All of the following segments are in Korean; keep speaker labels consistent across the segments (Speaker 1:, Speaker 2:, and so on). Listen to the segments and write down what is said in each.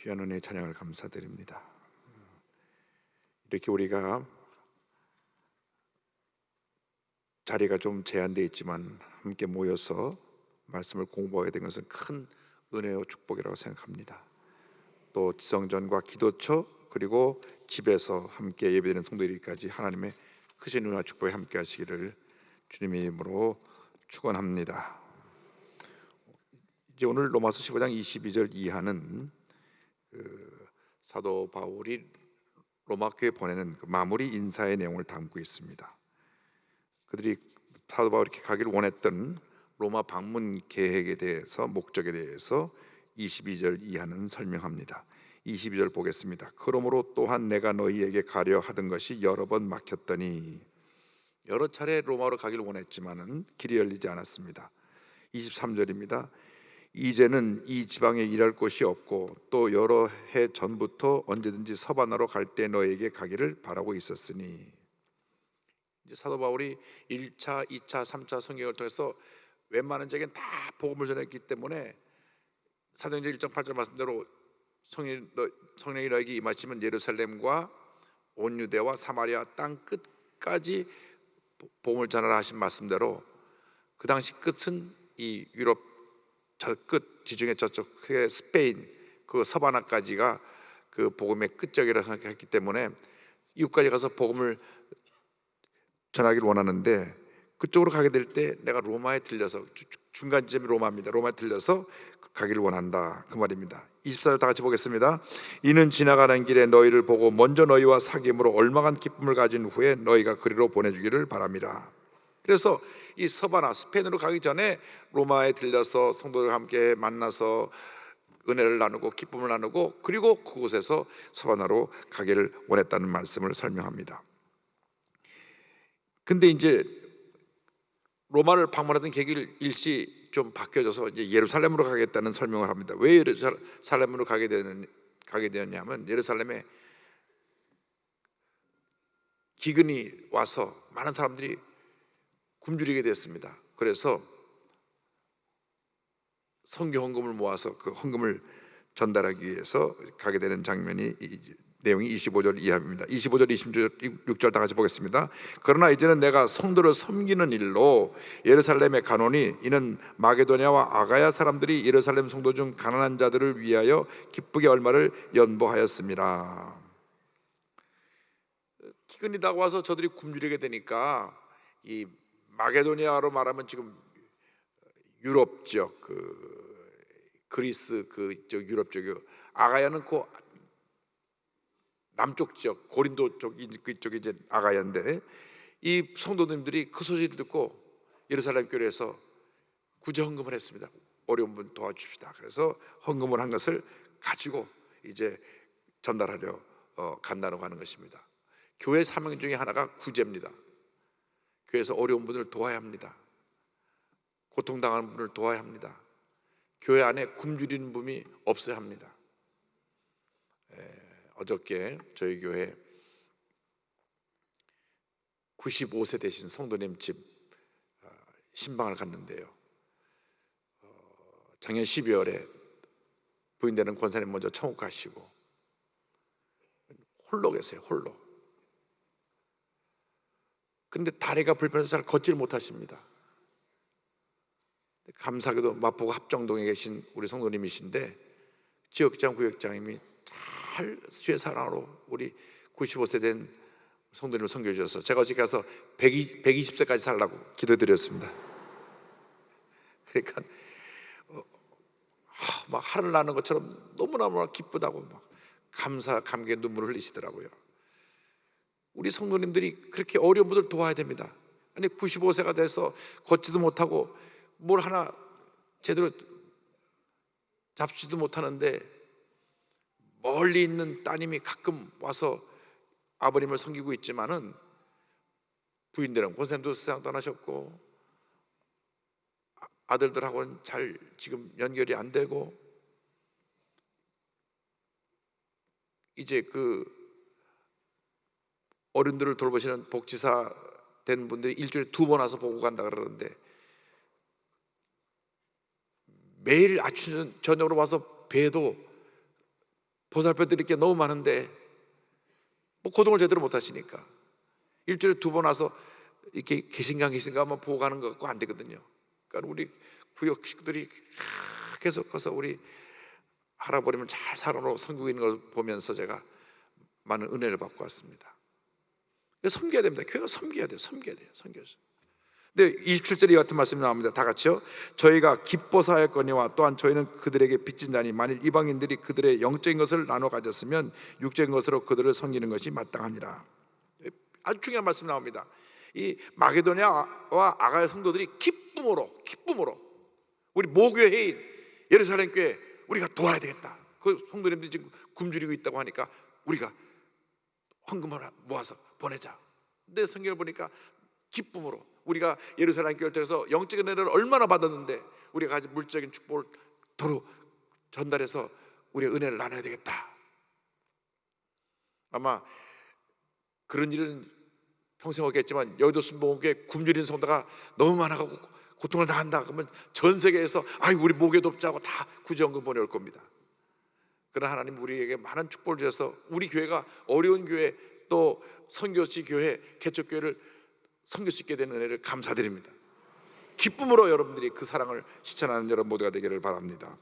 Speaker 1: 귀한 은혜 찬양을 감사드립니다. 이렇게 우리가 자리가 좀 제한되어 있지만 함께 모여서 말씀을 공부하게 된 것은 큰 은혜와 축복이라고 생각합니다. 또 지성전과 기도처 그리고 집에서 함께 예배드리는 성도들까지 하나님의 크신 은혜와 축복에 함께 하시기를 주님의 이름으로 축원합니다. 이제 오늘 로마서 15장 22절 이하는 사도 바울이 로마 교회에 보내는 마무리 인사의 내용을 담고 있습니다. 그들이 사도 바울이 이렇게 가기를 원했던 로마 방문 계획에 대해서, 목적에 대해서 22절 이하는 설명합니다. 22절 보겠습니다. 그러므로 또한 내가 너희에게 가려 하던 것이 여러 번 막혔더니, 여러 차례 로마로 가기를 원했지만은 길이 열리지 않았습니다. 23절입니다. 이제는 이 지방에 일할 곳이 없고 또 여러 해 전부터 언제든지 서바나로 갈 때 너에게 가기를 바라고 있었으니, 이제 사도 바울이 1차, 2차, 3차 성경을 통해서 웬만한 적엔 다 복음을 전했기 때문에 사도행전 1장 8절 말씀대로 성령이 너에게 임하시면 예루살렘과 온 유대와 사마리아 땅 끝까지 복음을 전하라 하신 말씀대로 그 당시 끝은 이 유럽 저 끝, 지중해 저쪽 스페인 그 서바나까지가 그 복음의 끝적이라고 생각했기 때문에 이곳까지 가서 복음을 전하기를 원하는데, 그쪽으로 가게 될 때 내가 로마에 들려서, 중간 지점이 로마입니다. 로마에 들려서 가기를 원한다, 그 말입니다. 24절 다 같이 보겠습니다. 이는 지나가는 길에 너희를 보고 먼저 너희와 사귐으로 얼마간 기쁨을 가진 후에 너희가 그리로 보내주기를 바랍니다. 그래서 이 서바나 스페인으로 가기 전에 로마에 들려서 성도들과 함께 만나서 은혜를 나누고 기쁨을 나누고, 그리고 그곳에서 서바나로 가기를 원했다는 말씀을 설명합니다. 근데 이제 로마를 방문하던 계기를 일시 좀 바뀌어져서 이제 예루살렘으로 가겠다는 설명을 합니다. 왜 예루살렘으로 가게 되었냐면, 예루살렘에 기근이 와서 많은 사람들이 굶주리게 됐습니다. 그래서 선교 헌금을 모아서 그 헌금을 전달하기 위해서 가게 되는 장면이, 내용이 25절 이하입니다. 25절, 26절 다 같이 보겠습니다. 그러나 이제는 내가 성도를 섬기는 일로 예루살렘에 가노니, 이는 마게도냐와 아가야 사람들이 예루살렘 성도 중 가난한 자들을 위하여 기쁘게 얼마를 연보하였습니다. 기근이 다가와서 저들이 굶주리게 되니까, 이 마게도니아로 말하면 지금 유럽 지역, 그리스 그쪽 유럽 쪽이, 아가야는 그 남쪽 지역 고린도 그쪽이 이제 아가야인데, 이 성도님들이 그 소식을 듣고 예루살렘 교회에서 구제 헌금을 했습니다. 어려운 분 도와줍시다. 그래서 헌금을 한 것을 가지고 이제 전달하려 간다고 하는 것입니다. 교회 사명 중에 하나가 구제입니다. 교회에서 어려운 분을 도와야 합니다. 고통당하는 분을 도와야 합니다. 교회 안에 굶주리는 분이 없어야 합니다. 어저께 저희 교회 95세 되신 성도님 집 신방을 갔는데요, 작년 12월에 부인되는 권사님 먼저 천국 가시고 홀로 계세요. 홀로. 그런데 다리가 불편해서 잘 걷지를 못하십니다. 감사하게도 마포구 합정동에 계신 우리 성도님이신데, 지역장 구역장님이 잘 주의 사랑으로 우리 95세 된 성도님을 섬겨 주셔서 제가 어저께 가서 120세까지 살라고 기도드렸습니다. 그러니까 막 하늘 나는 것처럼 너무나 기쁘다고 막 감사의 눈물을 흘리시더라고요. 우리 성도님들이 그렇게 어려운 분들 도와야 됩니다. 아니 95세가 돼서 걷지도 못하고 뭘 하나 제대로 잡지도 못하는데, 멀리 있는 따님이 가끔 와서 아버님을 섬기고 있지만은, 부인들은 권사님도 세상 떠나셨고 아들들하고는 잘 지금 연결이 안 되고, 이제 그 어른들을 돌보시는 복지사 된 분들이 일주일에 2번 와서 보고 간다 그러는데, 매일 아침 저녁으로 와서 뵈도 보살펴 드릴 게 너무 많은데 뭐 고동을 제대로 못 하시니까 일주일에 2번 와서 이렇게 계신가 한번 보고 가는 거 갖고 안 되거든요. 그러니까 우리 구역 식구들이 계속 가서 우리 할아버님을 잘 살아놓고 섬기고 있는 걸 보면서 제가 많은 은혜를 받고 왔습니다. 섬겨야 됩니다. 교회가 섬겨야 돼요. 섬겨야 돼요. 섬겨서. 근데 27절에 이 같은 말씀이 나옵니다. 다 같이요. 저희가 기뻐서 하였거니와 또한 저희는 그들에게 빚진 자니 만일 이방인들이 그들의 영적인 것을 나눠 가졌으면 육적인 것으로 그들을 섬기는 것이 마땅하니라. 아주 중요한 말씀이 나옵니다. 이 마게도냐와 아가야 성도들이 기쁨으로 우리 모교회인 예루살렘 교회 우리가 도와야 되겠다. 그 성도님들이 지금 굶주리고 있다고 하니까 우리가 헌금을 모아서 보내자. 근데 성경을 보니까 기쁨으로 우리가 예루살렘 교회를 통해서 영적인 은혜를 얼마나 받았는데 우리가 가진 물질적인 축복을 도로 전달해서 우리의 은혜를 나눠야 되겠다. 아마 그런 일은 평생 없겠지만 여의도 순복음교회 굶주린 성도가 너무 많아가고 고통을 당한다 그러면 전 세계에서 우리 목에 돕자고 다 구제원금 보내올 겁니다. 그러나 하나님 우리에게 많은 축복을 주셔서 우리 교회가 어려운 교회 또 선교지 교회 개척교회를 섬길 수 있게 되는 은혜를 감사드립니다. 기쁨으로 여러분들이 그 사랑을 실천하는 여러분 모두가 되기를 바랍니다.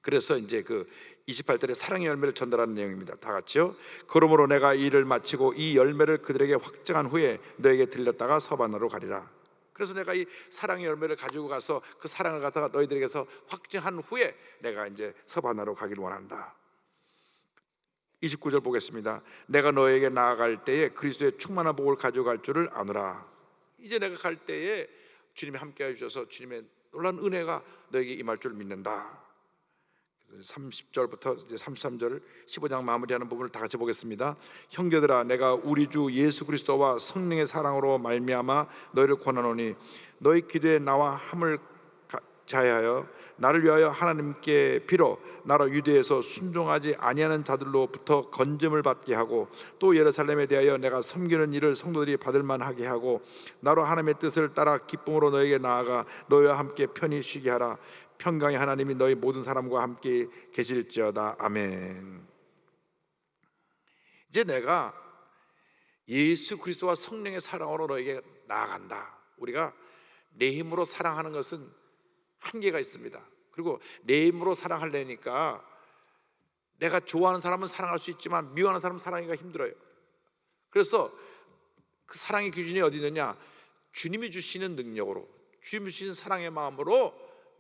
Speaker 1: 그래서 이제 그 28절에 사랑의 열매를 전달하는 내용입니다. 다 같이요. 그러므로 내가 이 일을 마치고 이 열매를 그들에게 확증한 후에 너에게 들렸다가 서반나로 가리라. 그래서 내가 이 사랑의 열매를 가지고 가서 그 사랑을 갖다가 너희들에게서 확증한 후에 내가 이제 서반나로 가기를 원한다. 29절 보겠습니다. 내가 너에게 나아갈 때에 그리스도의 충만한 복을 가져갈 줄을 아노라. 이제 내가 갈 때에 주님이 함께 해주셔서 주님의 놀라운 은혜가 너에게 임할 줄 믿는다. 30절부터 이제 33절 15장 마무리하는 부분을 다 같이 보겠습니다. 형제들아 내가 우리 주 예수 그리스도와 성령의 사랑으로 말미암아 너희를 권하노니 너희 기도에 나와 함을 자하여 나를 위하여 하나님께 빌어 나로 유대에서 순종하지 아니하는 자들로부터 건짐을 받게 하고 또 예루살렘에 대하여 내가 섬기는 일을 성도들이 받을 만하게 하고 나로 하나님의 뜻을 따라 기쁨으로 너에게 나아가 너희와 함께 편히 쉬게 하라. 평강의 하나님이 너희 모든 사람과 함께 계실지어다. 아멘. 이제 내가 예수 그리스도와 성령의 사랑으로 너에게 나아간다. 우리가 내 힘으로 사랑하는 것은 한계가 있습니다. 그리고 내 힘으로 사랑하려니까 내가 좋아하는 사람은 사랑할 수 있지만 미워하는 사람은 사랑하기가 힘들어요. 그래서 그 사랑의 기준이 어디 있느냐? 주님이 주시는 능력으로, 주님이 주시는 사랑의 마음으로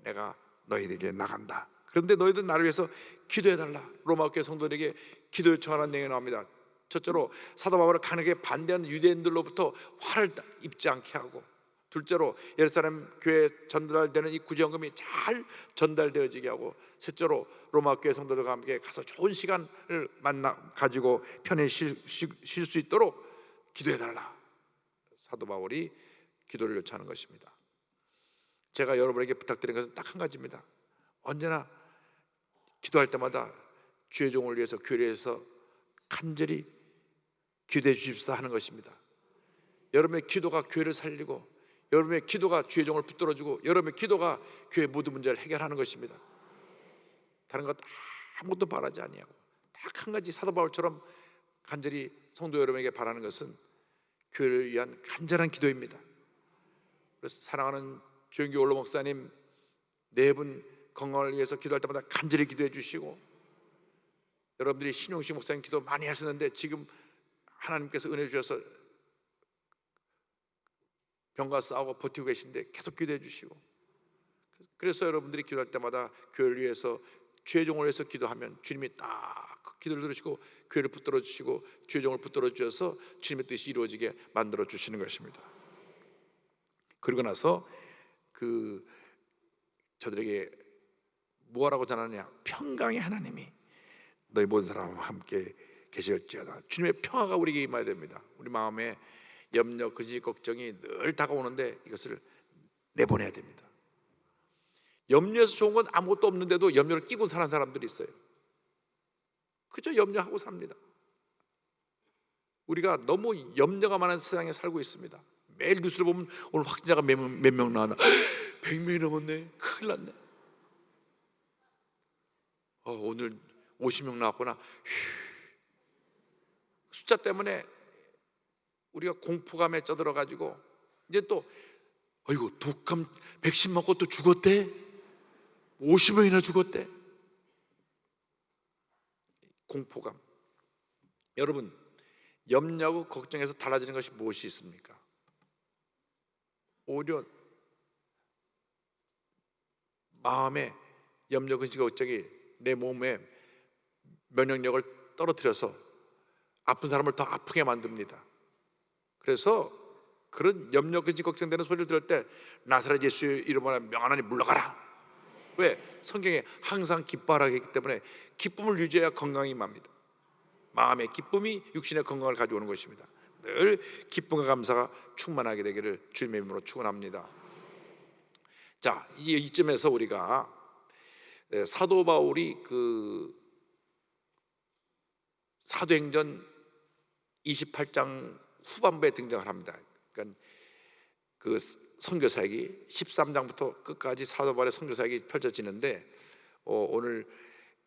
Speaker 1: 내가 너희들에게 나간다. 그런데 너희들 나를 위해서 기도해달라. 로마교회 성도들에게 기도 요청하는 내용이 나옵니다. 첫째로 사도 바울을 강하게 반대하는 유대인들로부터 화를 입지 않게 하고, 둘째로 예루살렘 교회에 전달되는 이 구제헌금이 잘 전달되어지게 하고, 셋째로 로마교회 성도들과 함께 가서 좋은 시간을 가지고 편히 쉴 수 있도록 기도해달라. 사도 바울이 기도를 요청하는 것입니다. 제가 여러분에게 부탁드리는 것은 딱 한 가지입니다. 언제나 기도할 때마다 주의 종을 위해서 교회를 위해서 간절히 기도해 주십사 하는 것입니다. 여러분의 기도가 교회를 살리고, 여러분의 기도가 주의 종을 붙들어주고, 여러분의 기도가 교회의 모든 문제를 해결하는 것입니다. 다른 것 아무것도 바라지 아니하고 딱 한 가지 사도 바울처럼 간절히 성도 여러분에게 바라는 것은 교회를 위한 간절한 기도입니다. 그래서 사랑하는 조영기 원로 목사님 네 분 건강을 위해서 기도할 때마다 간절히 기도해 주시고, 여러분들이 신용식 목사님 기도 많이 하시는데 지금 하나님께서 은혜 주셔서 병과 싸우고 버티고 계신데 계속 기도해 주시고, 그래서 여러분들이 기도할 때마다 교회를 위해서 주의 종을 위해서 기도하면 주님이 딱 그 기도를 들으시고 교회를 붙들어 주시고 주의 종을 붙들어 주셔서 주님의 뜻이 이루어지게 만들어 주시는 것입니다. 그리고 나서 저들에게 뭐라고 전하느냐? 평강의 하나님이 너희 모든 사람과 함께 계실지어다. 주님의 평화가 우리에게 임해야 됩니다. 우리 마음에 염려, 근심, 걱정이 늘 다가오는데 이것을 내보내야 됩니다. 염려해서 좋은 건 아무것도 없는데도 염려를 끼고 사는 사람들이 있어요. 그저 염려하고 삽니다. 우리가 너무 염려가 많은 세상에 살고 있습니다. 매일 뉴스를 보면 오늘 확진자가 몇 명 나왔나? 100명이 넘었네. 큰일 났네. 오늘 50명 나왔구나. 숫자 때문에 우리가 공포감에 쩌들어 가지고 이제 또 어이구 독감 백신 맞고 또 죽었대. 50명이나 죽었대. 공포감. 여러분, 염려하고 걱정해서 달라지는 것이 무엇이 있습니까? 오히려 마음에 염려 근심과 걱정이 내 몸에 면역력을 떨어뜨려서 아픈 사람을 더 아프게 만듭니다. 그래서 그런 염려 근심 걱정되는 소리를 들을 때 나사렛 예수 이름으로 명하노니 물러가라. 왜? 성경에 항상 기뻐하라 했기 때문에 기쁨을 유지해야 건강이 임합니다. 마음의 기쁨이 육신의 건강을 가져오는 것입니다. 늘 기쁨과 감사가 충만하게 되기를 주님의 이름으로 축원합니다. 자, 이쯤에서 우리가 사도 바울이 그 사도행전 28장 후반부에 등장을 합니다. 그러니까 그 선교 사역이 13장부터 끝까지 사도 바울의 선교 사역이 펼쳐지는데 오늘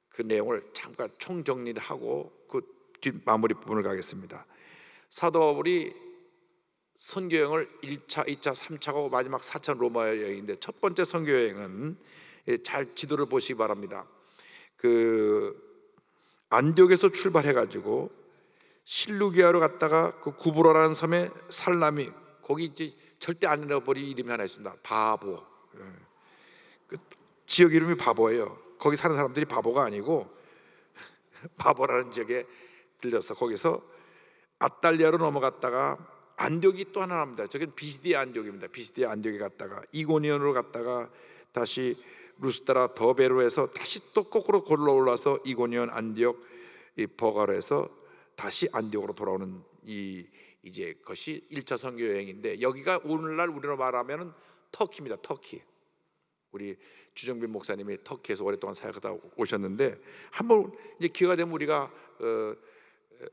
Speaker 1: 그 내용을 잠깐 총정리를 하고 그 뒷마무리 부분을 가겠습니다. 사도 바울이 선교 여행을 1차, 2차, 3차고 마지막 4차 로마 여행인데 첫 번째 선교 여행은 잘 지도를 보시기 바랍니다. 그 안디옥에서 출발해 가지고 실루기아로 갔다가 그 구브로라는 섬에 살라미, 거기 이제 절대 안 잃어버릴 이름이 하나 있습니다. 바보. 그 지역 이름이 바보예요. 거기 사는 사람들이 바보가 아니고 바보라는 지역에 들렸어. 거기서 아탈리아로 넘어갔다가 안디옥이 또 하나 납니다. 저긴 비시디아 안디옥입니다. 비시디아 안디옥에 갔다가 이고니온으로 갔다가 다시 루스드라 더베로 해서 다시 또 거꾸로 올라와서 이고니온 안디옥 이 버가로 해서 다시 안디옥으로 돌아오는 이제 것이 1차 선교 여행인데, 여기가 오늘날 우리로 말하면은 터키입니다. 터키. 우리 주정빈 목사님이 터키에서 오랫동안 사역하다 오셨는데 한번 이제 기회가 되면 우리가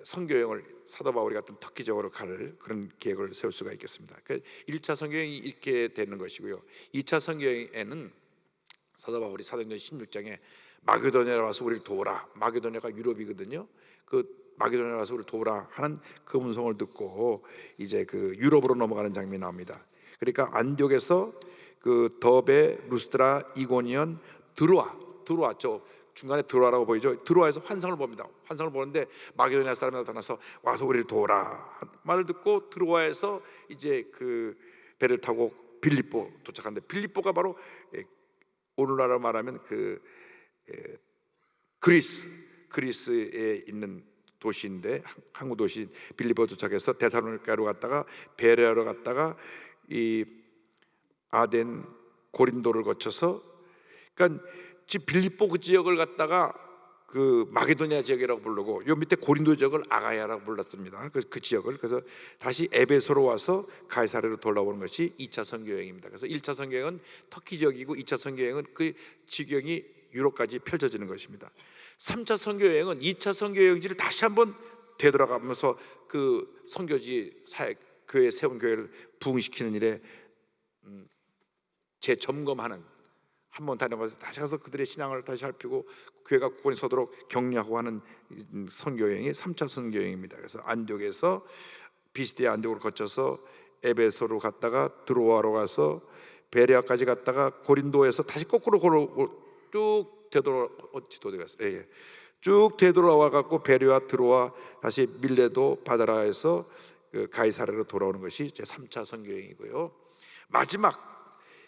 Speaker 1: 선교 여행을 사도 바울이 같은 터키 지역으로 갈 그런 계획을 세울 수가 있겠습니다. 그러니까 1차 선교 여행이 이렇게 되는 것이고요. 2차 선교 여행에는 사도 바울이 사도행전 16장에 마게도니아에 와서 우리를 도우라. 마게도니아가 유럽이거든요. 그 마게도니아에 와서 우리를 도우라 하는 그 음성을 듣고 이제 그 유럽으로 넘어가는 장면이 나옵니다. 그러니까 안디옥에서 그 더베, 루스드라, 이고니온, 드로아 저 중간에 드로아라고 보이죠. 드로아에서 환상을 봅니다. 환상을 보는데 마게도니아 사람이 나타나서 와서 우리를 도우라 말을 듣고 드로아에서 이제 그 배를 타고 빌립보 도착하는데, 빌립보가 바로 오늘날로 말하면 그 그리스에 있는 도시인데 항구 도시 빌립보 도착해서 데살로니가로 갔다가 베레아로 갔다가 이 아덴 고린도를 거쳐서, 그러니까 지금 빌립보 그 지역을 갔다가 그 마게도니아 지역이라고 부르고 요 밑에 고린도 지역을 아가야라고 불렀습니다. 그 지역을. 그래서 다시 에베소로 와서 가이사랴로 돌아오는 것이 2차 선교 여행입니다. 그래서 1차 선교 여행은 터키 지역이고 2차 선교 여행은 그 지경이 유럽까지 펼쳐지는 것입니다. 3차 선교 여행은 2차 선교 여행지를 다시 한번 되돌아가면서 그 선교지 사역 교회 세운 교회를 부흥시키는 일에 재점검하는, 한번 다녀가서 다시 가서 그들의 신앙을 다시 살피고 교회가 굳건히 서도록 격려하고 하는 선교 여행이 3차 선교 여행입니다. 그래서 안디옥에서 비시디아 안디옥을 거쳐서 에베소로 갔다가 드로아로 가서 베레아까지 갔다가 고린도에서 다시 거꾸로 쭉 되돌아 쭉 되돌아와 갖고 베레아, 드로아, 다시 밀레도, 바다라에서 그 가이사랴로 돌아오는 것이 제 3차 선교 여행이고요. 마지막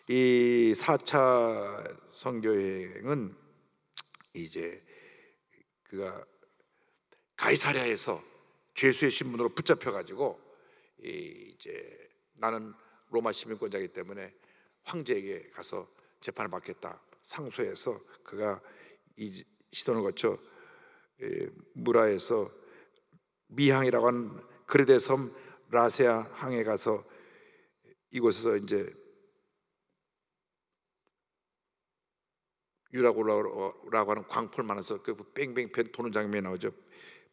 Speaker 1: 이 4차 선교 여행은 이제 그가 가이사랴에서 죄수의 신분으로 붙잡혀 가지고 이제 나는 로마 시민권자이기 때문에 황제에게 가서 재판을 받겠다 상소해서 그가 이 시돈을 거쳐 무라에서 미항이라고 하는 그레데 섬 라세아 항에 가서 이곳에서 이제 유라고라고 하는 광풀 만나서 그 뺑뺑 배 도는 장면이 나오죠.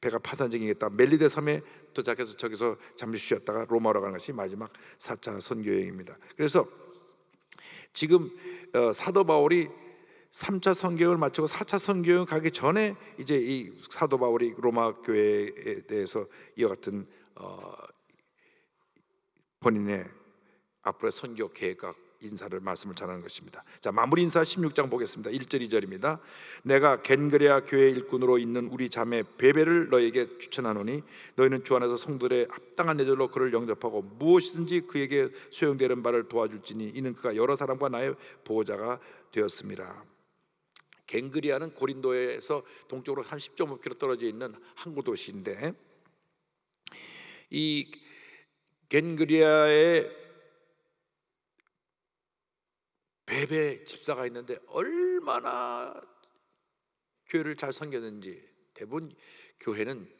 Speaker 1: 배가 파산적이겠다. 멜리데 섬에 도착해서 저기서 잠시 쉬었다가 로마로 가는 것이 마지막 4차 선교 여행입니다. 그래서 지금 사도 바울이 3차 선교행을 마치고 4차 선교행 가기 전에 이제 이 사도 바울이 로마 교회에 대해서 이와 같은 본인의 앞으로의 선교 계획과 인사를 말씀을 전하는 것입니다. 자, 마무리 인사 16장 보겠습니다. 1절 2절입니다. 내가 겐그레아 교회 일꾼으로 있는 우리 자매 베베를 너에게 추천하노니 너희는 주 안에서 성도들의 합당한 예절로 그를 영접하고 무엇이든지 그에게 소용되는 바를 도와줄지니 이는 그가 여러 사람과 나의 보호자가 되었습니다. 겐그리아는 고린도에서 동쪽으로 한 10.5km 떨어져 있는 항구 도시인데, 이 겐그리아의 베베 집사가 있는데 얼마나 교회를 잘 섬겼는지. 대부분 교회는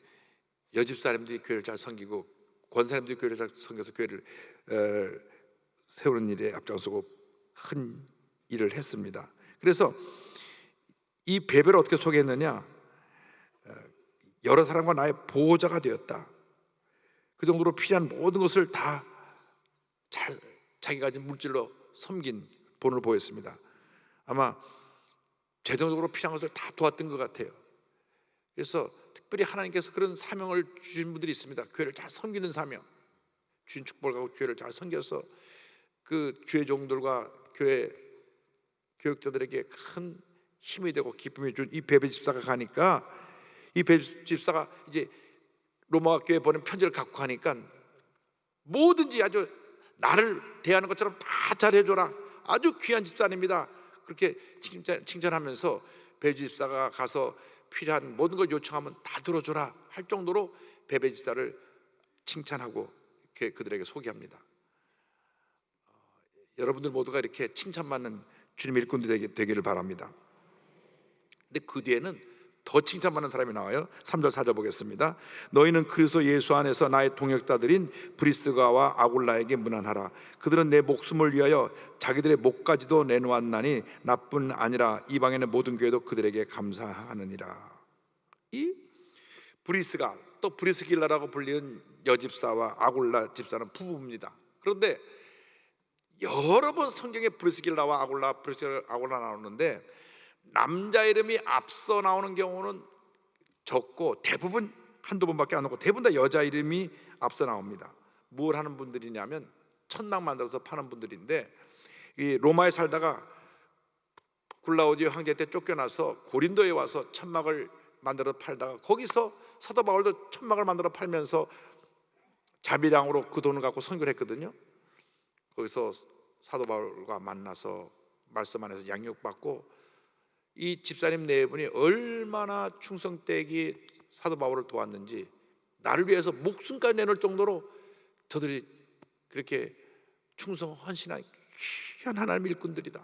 Speaker 1: 여집사님들이 교회를 잘 섬기고 권사님들이 교회를 잘 섬겨서 교회를 세우는 일에 앞장서고 큰 일을 했습니다. 그래서 이 베베를 어떻게 소개했느냐? 여러 사람과 나의 보호자가 되었다. 그 정도로 필요한 모든 것을 다 잘 자기가 가진 물질로 섬긴 본을 보였습니다. 아마 재정적으로 필요한 것을 다 도왔던 것 같아요. 그래서 특별히 하나님께서 그런 사명을 주신 분들이 있습니다. 교회를 잘 섬기는 사명, 주신 축복을 갖고 교회를 잘 섬겨서 그 주의 종들과 교회 교육자들에게 큰 힘이 되고 기쁨이 준 이 베베 집사가 가니까, 이 베베 집사가 이제 로마 교회에 보낸 편지를 갖고 가니까 뭐든지 아주 나를 대하는 것처럼 다 잘해줘라, 아주 귀한 집사입니다, 그렇게 칭찬하면서 베베 집사가 가서 필요한 모든 걸 요청하면 다 들어줘라 할 정도로 베베 집사를 칭찬하고 이렇게 그들에게 소개합니다. 여러분들 모두가 이렇게 칭찬받는 주님의 일꾼들이 되기를 바랍니다. 근데 그 뒤에는 더 칭찬받는 사람이 나와요. 3절 4절 보겠습니다. 너희는 그리스도 예수 안에서 나의 동역자들인 브리스가와 아굴라에게 문안하라. 그들은 내 목숨을 위하여 자기들의 목까지도 내놓았나니 나뿐 아니라 이방인의 모든 교회도 그들에게 감사하느니라. 이 브리스가, 또 브리스길라라고 불리는 여집사와 아굴라 집사는 부부입니다. 그런데 여러 번 성경에 브리스길라와 아굴라 나오는데 남자 이름이 앞서 나오는 경우는 적고 대부분 한두 번밖에 안 나오고 대부분 다 여자 이름이 앞서 나옵니다. 뭘 하는 분들이냐면 천막 만들어서 파는 분들인데, 이 로마에 살다가 글라우디오 황제 때 쫓겨나서 고린도에 와서 천막을 만들어 팔다가 거기서 사도 바울도 천막을 만들어 팔면서 자비량으로 그 돈을 갖고 선교를 했거든요. 거기서 사도 바울과 만나서 말씀 안에서 양육받고, 이 집사님 네 분이 얼마나 충성되게 사도 바울을 도왔는지, 나를 위해서 목숨까지 내놓을 정도로 저들이 그렇게 충성 헌신한 귀한 하나님의 일꾼들이다.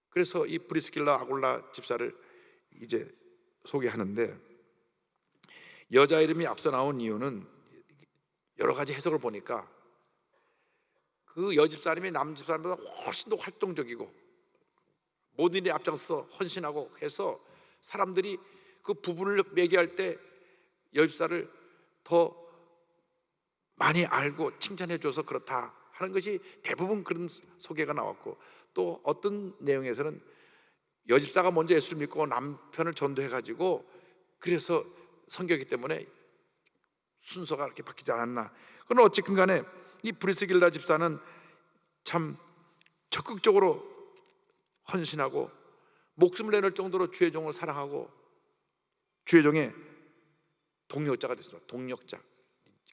Speaker 1: 그래서 이 브리스길라 아굴라 집사를 이제 소개하는데, 여자 이름이 앞서 나온 이유는 여러 가지 해석을 보니까 그 여집사님이 남집사님보다 훨씬 더 활동적이고 모든 일에 앞장서 헌신하고 해서 사람들이 그 부부를 매개할 때 여집사를 더 많이 알고 칭찬해줘서 그렇다 하는 것이 대부분 그런 소개가 나왔고, 또 어떤 내용에서는 여집사가 먼저 예수를 믿고 남편을 전도해가지고 그래서 성교했기 때문에 순서가 그렇게 바뀌지 않았나. 그러나 어쨌든 간에 이 브리스길라 집사는 참 적극적으로 헌신하고 목숨을 내놓을 정도로 주의 종을 사랑하고 주의 종의 동력자가 됐습니다. 동력자.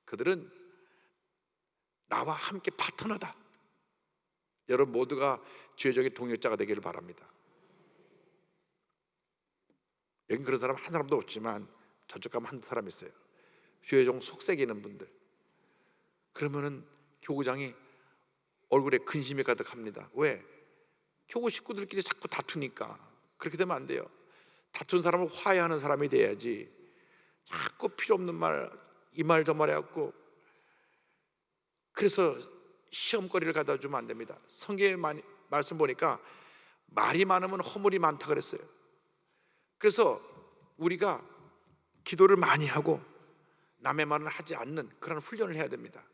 Speaker 1: 그들은 나와 함께 파트너다. 여러분 모두가 주의 종의 동력자가 되기를 바랍니다. 여기 그런 사람 한 사람도 없지만 저쪽 가면 한 사람 있어요. 주의 종 속삭이는 분들. 그러면은 교구장이 얼굴에 근심이 가득합니다. 왜? 교구 식구들끼리 자꾸 다투니까. 그렇게 되면 안 돼요. 다툰 사람은 화해하는 사람이 돼야지. 자꾸 필요 없는 말, 이 말 저 말 해갖고, 그래서 시험거리를 갖다 주면 안 됩니다. 성경의 말씀 보니까 말이 많으면 허물이 많다 그랬어요. 그래서 우리가 기도를 많이 하고 남의 말을 하지 않는 그런 훈련을 해야 됩니다.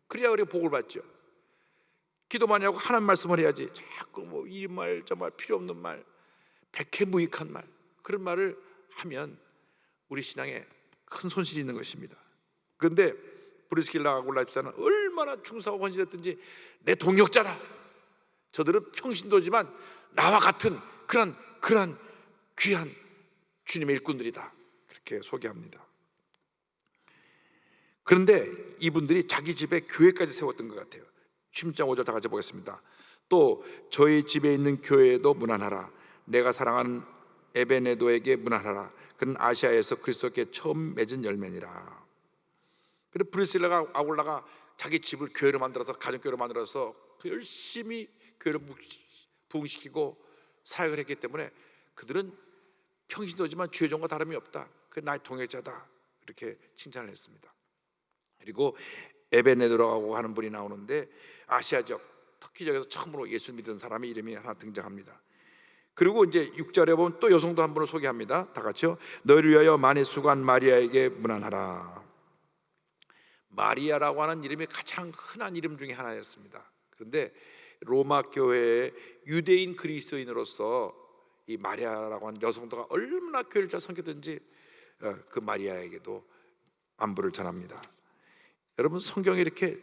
Speaker 1: 그래야 우리가 복을 받죠. 기도 많이 하고 하나님 말씀을 해야지 자꾸 뭐 이 말 저 말 필요 없는 말, 백해무익한 말, 그런 말을 하면 우리 신앙에 큰 손실이 있는 것입니다. 그런데 브리스길라 아굴라 집사는 얼마나 충성하고 헌신했든지 내 동역자다, 저들은 평신도지만 나와 같은 그러한 귀한 주님의 일꾼들이다, 그렇게 소개합니다. 그런데 이분들이 자기 집에 교회까지 세웠던 것 같아요. 16장 5절 다 같이 보겠습니다. 또 저희 집에 있는 교회에도 문안하라. 내가 사랑하는 에베네도에게 문안하라. 그는 아시아에서 그리스도께 처음 맺은 열매니라. 그리고 브리스길라가 아굴라가 자기 집을 교회로 만들어서, 가정교회로 만들어서 열심히 교회를 부흥시키고 사역을 했기 때문에 그들은 평신도지만 주의 종과 다름이 없다, 그 나의 동역자다, 이렇게 칭찬을 했습니다. 그리고 에베네도라고 하는 분이 나오는데 아시아 지역, 터키 지역에서 처음으로 예수 믿은 사람의 이름이 하나 등장합니다. 그리고 이제 6절에 보면 또 여성도 한 분을 소개합니다. 다 같이요. 너를 위하여 만에 수고한 마리아에게 문안하라. 마리아라고 하는 이름이 가장 흔한 이름 중에 하나였습니다. 그런데 로마 교회의 유대인 그리스도인으로서 이 마리아라고 하는 여성도가 얼마나 교회를 잘 섬겼든지 그 마리아에게도 안부를 전합니다. 여러분, 성경에 이렇게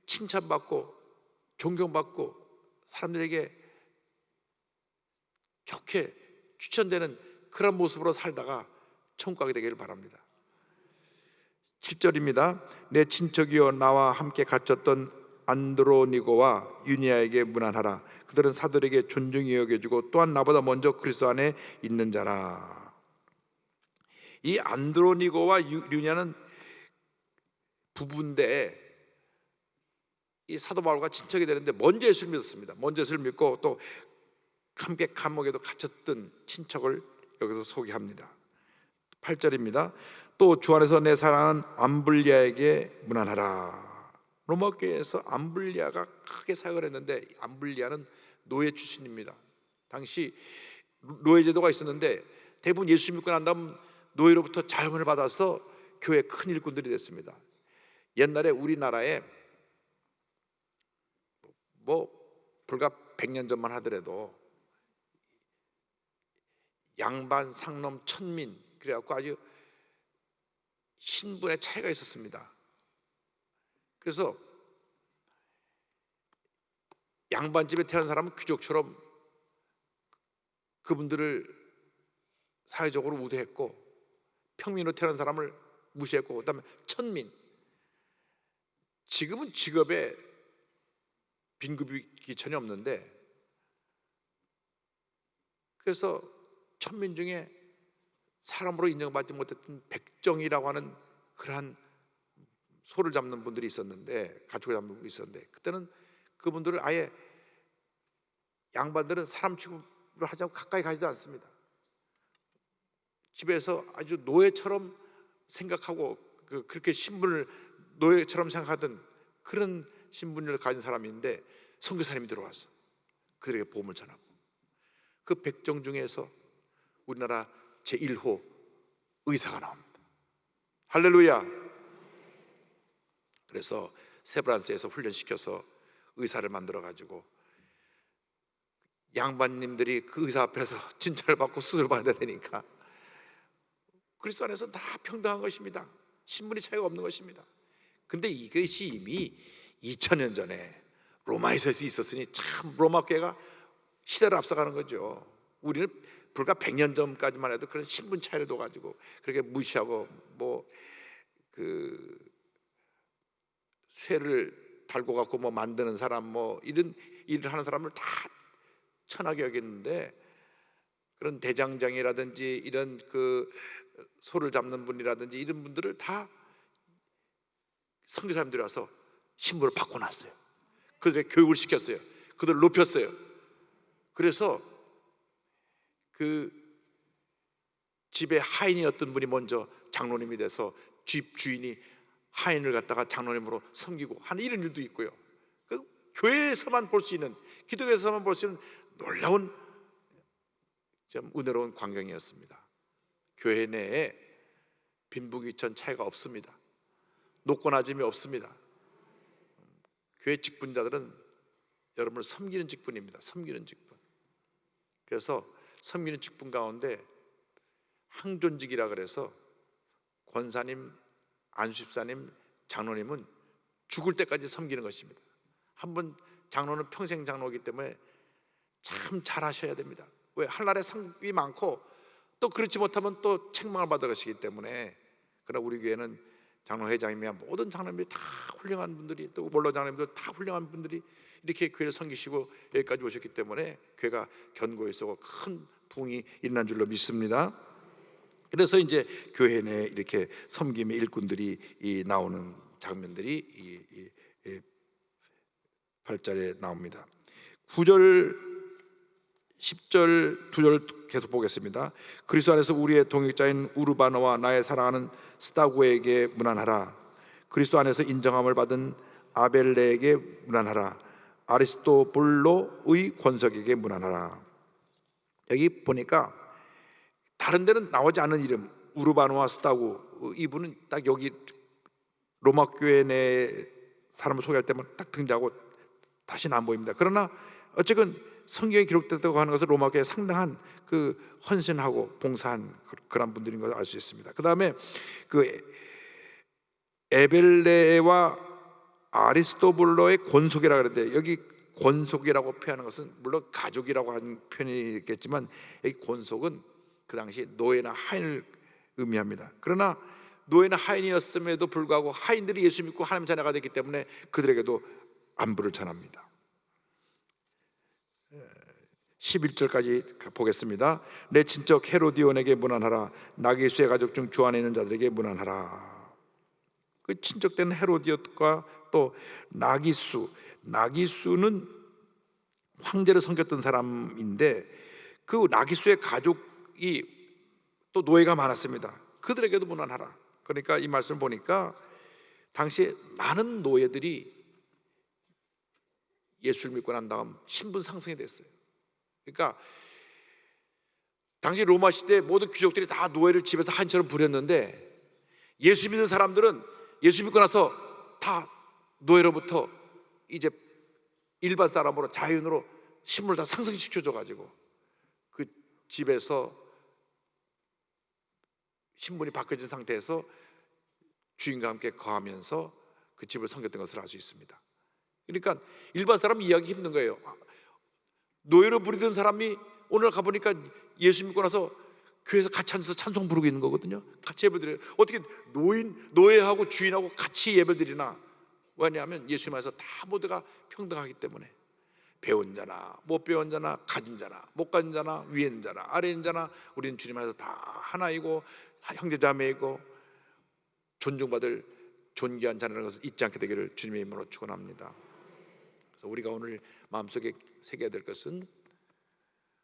Speaker 1: 칭찬받고 존경받고 사람들에게 좋게 추천되는 그런 모습으로 살다가 천국 가게 되기를 바랍니다. 7절입니다. 내 친척이여 나와 함께 갇혔던 안드로니고와 유니아에게 문안하라. 그들은 사도에게 존중히 여겨주고 또한 나보다 먼저 그리스도 안에 있는 자라. 이 안드로니고와 유니아는 부부인데 이 사도 바울과 친척이 되는데 먼저 예수를 믿었습니다. 먼저 예수를 믿고 또 함께 감옥에도 갇혔던 친척을 여기서 소개합니다. 8절입니다. 또 주 안에서 내 사랑하는 암블리아에게 문안하라. 로마 교회에서 암블리아가 크게 사역을 했는데 암블리아는 노예 출신입니다. 당시 노예 제도가 있었는데 대부분 예수 믿고 난 다음 노예로부터 자유를 받아서 교회 큰 일꾼들이 됐습니다. 옛날에 우리나라에 뭐 불과 100년 전만 하더라도 양반, 상놈, 천민, 그래갖고 아주 신분의 차이가 있었습니다. 그래서 양반집에 태어난 사람은 귀족처럼 그분들을 사회적으로 우대했고, 평민으로 태어난 사람을 무시했고, 그다음에 천민, 지금은 직업에 빈급이 전혀 없는데, 그래서 천민 중에 사람으로 인정받지 못했던 백정이라고 하는 그러한 소를 잡는 분들이 있었는데, 가축을 잡는 분들이 있었는데, 그때는 그분들을 아예 양반들은 사람 취급을 하자고 가까이 가지도 않습니다. 집에서 아주 노예처럼 생각하고 그렇게 신분을 노예처럼 생각하던 그런 신분을 가진 사람인데 선교사님이 들어와서 그들에게 복음을 전하고, 그 백정 중에서 우리나라 제1호 의사가 나옵니다. 할렐루야. 그래서 세브란스에서 훈련시켜서 의사를 만들어 가지고 양반님들이 그 의사 앞에서 진찰을 받고 수술을 받아야 되니까 그리스도 안에서 다 평등한 것입니다. 신분이 차이가 없는 것입니다. 근데 이것이 이미 2000년 전에 로마에서 있었으니 참 로마 교회가 시대를 앞서가는 거죠. 우리는 불과 100년 전까지만 해도 그런 신분 차이를 둬가지고 그렇게 무시하고 뭐 그 쇠를 달고 갖고 뭐 만드는 사람 뭐 이런 일을 하는 사람을 다 천하게 여겼는데, 그런 대장장이라든지 이런 그 소를 잡는 분이라든지 이런 분들을 다 선교사님들이 와서 신분을 바꿔놨어요. 그들의 교육을 시켰어요. 그들을 높였어요. 그래서 그 집에 하인이었던 분이 먼저 장로님이 돼서 집 주인이 하인을 갖다가 장로님으로 섬기고 하는 이런 일도 있고요. 그 교회에서만 볼 수 있는, 기독교에서만 볼 수 있는 놀라운 좀 은혜로운 광경이었습니다. 교회 내에 빈부귀천 차이가 없습니다. 높고 낮음이 없습니다. 교회 직분자들은 여러분을 섬기는 직분입니다. 섬기는 직분. 그래서 섬기는 직분 가운데 항존직이라 그래서 권사님, 안수집사님, 장로님은 죽을 때까지 섬기는 것입니다. 한번 장로는 평생 장로이기 때문에 참 잘하셔야 됩니다. 왜? 한날에 상급이 많고 또 그렇지 못하면 또 책망을 받아가시기 때문에. 그러나 우리 교회는 장로 회장님이야 모든 장로님들이 다 훌륭한 분들이, 또 몰로 장로님들 다 훌륭한 분들이 이렇게 교회를 섬기시고 여기까지 오셨기 때문에 교회가 견고해서 큰 부흥이 일어난 줄로 믿습니다. 그래서 이제 교회 내에 이렇게 섬김의 일꾼들이 나오는 장면들이 8절에 나옵니다. 9절 10절 2절 계속 보겠습니다. 그리스도 안에서 우리의 동역자인 우르바노와 나의 사랑하는 스타고에게 문안하라. 그리스도 안에서 인정함을 받은 아벨레에게 문안하라. 아리스토블로의 권석에게 문안하라. 여기 보니까 다른 데는 나오지 않은 이름, 우르바노와 스타고, 이분은 딱 여기 로마 교회 내 사람을 소개할 때만 딱 등장하고 다시는 안 보입니다. 그러나 어쨌든 성경에 기록됐다고 하는 것은 로마 교회에 상당한 그 헌신하고 봉사한 그런 분들인 것을 알 수 있습니다. 그 다음에 그 에벨레와 아리스토블로의 권속이라 그랬는데, 여기 권속이라고 표현하는 것은 물론 가족이라고 하는 표현이겠지만 이 권속은 그 당시 노예나 하인을 의미합니다. 그러나 노예나 하인이었음에도 불구하고 하인들이 예수 믿고 하나님 자녀가 됐기 때문에 그들에게도 안부를 전합니다. 11절까지 보겠습니다. 내 친척 헤로디온에게 문안하라. 나기수의 가족 중 주 안에 있는 자들에게 문안하라. 그 친척된 헤로디온과 또 나기수는 황제를 섬겼던 사람인데 그 나기수의 가족이 또 노예가 많았습니다. 그들에게도 문안하라. 그러니까 이 말씀을 보니까 당시에 많은 노예들이 예수를 믿고 난 다음 신분 상승이 됐어요. 그러니까 당시 로마 시대 모든 귀족들이 다 노예를 집에서 한처럼 부렸는데 예수 믿는 사람들은 예수 믿고 나서 다 노예로부터 이제 일반 사람으로 자연으로 신분을 다 상승시켜줘 가지고 그 집에서 신분이 바뀌어진 상태에서 주인과 함께 거하면서 그 집을 섬겼던 것을 알 수 있습니다. 그러니까 일반 사람 이해하기 힘든 거예요. 노예로 부리던 사람이 오늘 가보니까 예수 믿고 나서 교회에서 같이 앉아서 찬송 부르고 있는 거거든요. 같이 예배드려요. 어떻게 노예하고 주인하고 같이 예배드리나? 왜냐하면 예수 안에서 다 모두가 평등하기 때문에 배운 자나 못 배운 자나 가진 자나 못 가진 자나 위에 있는 자나 아래에 있는 자나 우리는 주님 안에서 다 하나이고 형제자매이고 존중받을 존귀한 자라는 것을 잊지 않게 되기를 주님의 이름으로 축원합니다. 그래서 우리가 오늘 마음속에 새겨야 될 것은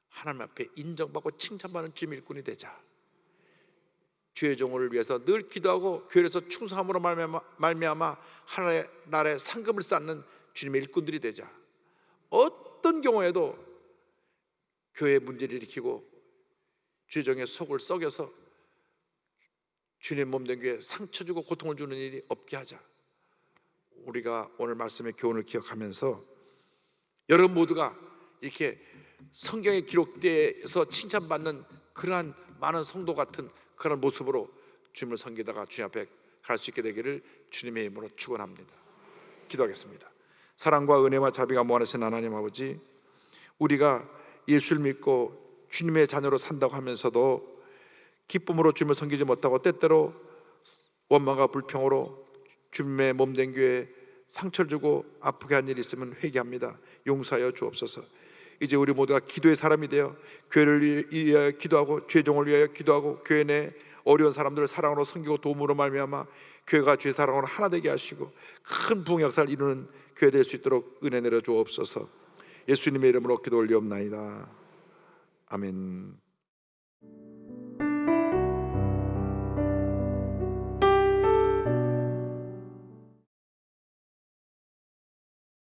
Speaker 1: 하나님 앞에 인정받고 칭찬받는 주님의 일꾼이 되자. 주의 종을 위해서 늘 기도하고 교회에서 충성함으로 말미암아 하나님의 나라의 상급을 쌓는 주님의 일꾼들이 되자. 어떤 경우에도 교회에 문제를 일으키고 주의 종의 속을 썩여서 주님 몸된 교회에 상처 주고 고통을 주는 일이 없게 하자. 우리가 오늘 말씀의 교훈을 기억하면서 여러분 모두가 이렇게 성경에 기록되어서 칭찬받는 그러한 많은 성도 같은 그런 모습으로 주님을 섬기다가 주님 앞에 갈 수 있게 되기를 주님의 이름으로 축원합니다. 기도하겠습니다. 사랑과 은혜와 자비가 무한하신 하나님 아버지, 우리가 예수를 믿고 주님의 자녀로 산다고 하면서도 기쁨으로 주님을 섬기지 못하고 때때로 원망과 불평으로 주님의 몸된 교회에 상처를 주고 아프게 한 일이 있으면 회개합니다. 용서하여 주옵소서. 이제 우리 모두가 기도의 사람이 되어 교회를 위하여 기도하고 주의 종을 위하여 기도하고 교회 내 어려운 사람들을 사랑으로 섬기고 도움으로 말미암아 교회가 주의 사랑으로 하나 되게 하시고 큰 부흥 역사를 이루는 교회 될 수 있도록 은혜 내려 주옵소서. 예수님의 이름으로 기도 올리옵나이다. 아멘.